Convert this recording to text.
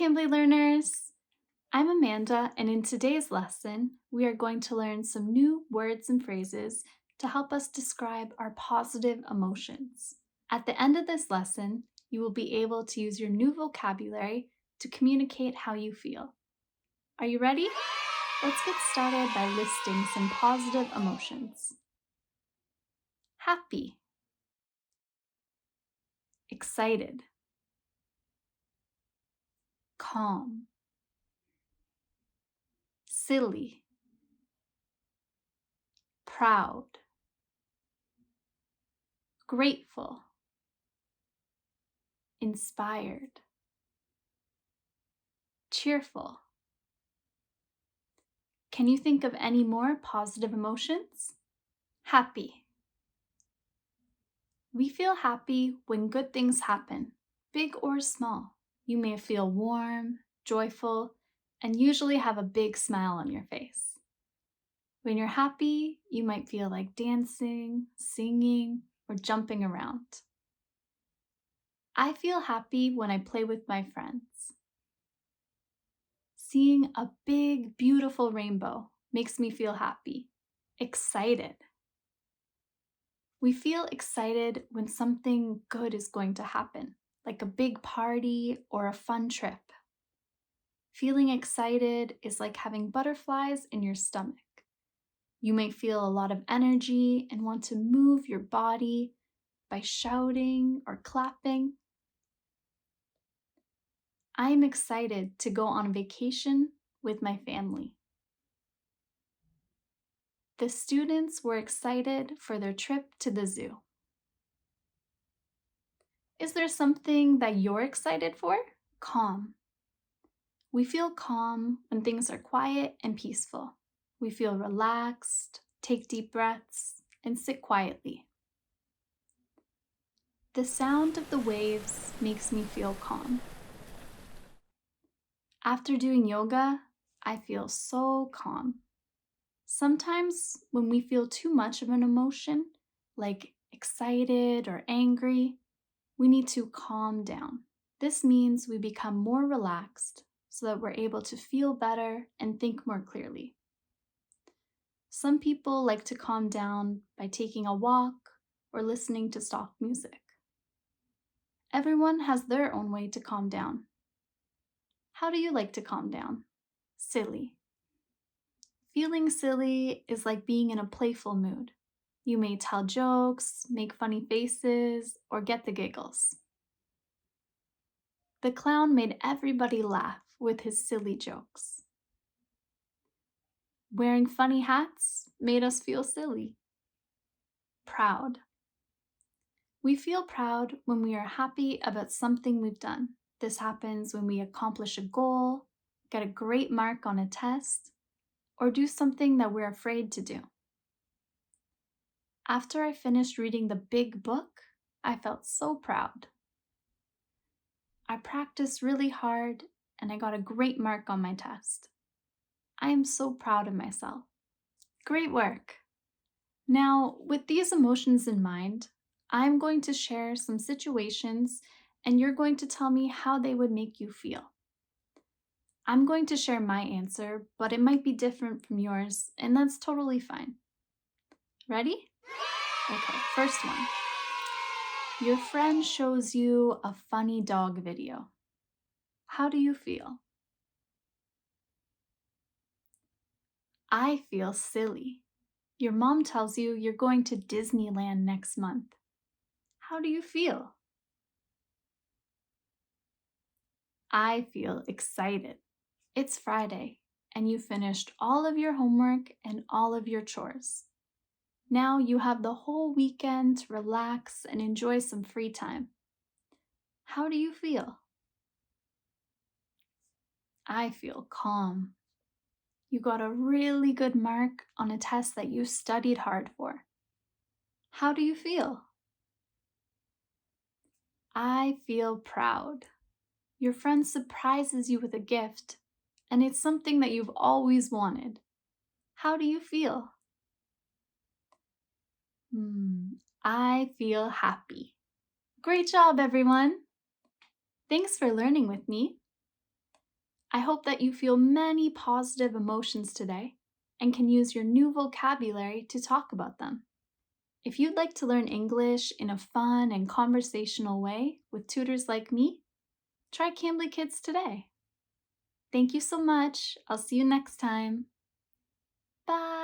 Cambly learners! I'm Amanda, and in today's lesson, we are going to learn some new words and phrases to help us describe our positive emotions. At the end of this lesson, you will be able to use your new vocabulary to communicate how you feel. Are you ready? Let's get started by listing some positive emotions. Happy, excited, calm, silly, proud, grateful, inspired, cheerful. Can you think of any more positive emotions? Happy. We feel happy when good things happen, big or small. You may feel warm, joyful, and usually have a big smile on your face. When you're happy, you might feel like dancing, singing, or jumping around. I feel happy when I play with my friends. Seeing a big, beautiful rainbow makes me feel happy, excited. We feel excited when something good is going to happen, like a big party or a fun trip. Feeling excited is like having butterflies in your stomach. You may feel a lot of energy and want to move your body by shouting or clapping. I am excited to go on vacation with my family. The students were excited for their trip to the zoo. Is there something that you're excited for? Calm. We feel calm when things are quiet and peaceful. We feel relaxed, take deep breaths, and sit quietly. The sound of the waves makes me feel calm. After doing yoga, I feel so calm. Sometimes when we feel too much of an emotion, like excited or angry, we need to calm down. This means we become more relaxed so that we're able to feel better and think more clearly. Some people like to calm down by taking a walk or listening to soft music. Everyone has their own way to calm down. How do you like to calm down? Silly. Feeling silly is like being in a playful mood. You may tell jokes, make funny faces, or get the giggles. The clown made everybody laugh with his silly jokes. Wearing funny hats made us feel silly. Proud. We feel proud when we are happy about something we've done. This happens when we accomplish a goal, get a great mark on a test, or do something that we're afraid to do. After I finished reading the big book, I felt so proud. I practiced really hard and I got a great mark on my test. I am so proud of myself. Great work! Now, with these emotions in mind, I'm going to share some situations and you're going to tell me how they would make you feel. I'm going to share my answer, but it might be different from yours, and that's totally fine. Ready? Okay, first one. Your friend shows you a funny dog video. How do you feel? I feel silly. Your mom tells you you're going to Disneyland next month. How do you feel? I feel excited. It's Friday, and you finished all of your homework and all of your chores. Now you have the whole weekend to relax and enjoy some free time. How do you feel? I feel calm. You got a really good mark on a test that you studied hard for. How do you feel? I feel proud. Your friend surprises you with a gift, and it's something that you've always wanted. How do you feel? I feel happy. Great job, everyone! Thanks for learning with me. I hope that you feel many positive emotions today and can use your new vocabulary to talk about them. If you'd like to learn English in a fun and conversational way with tutors like me, try Cambly Kids today. Thank you so much. I'll see you next time. Bye.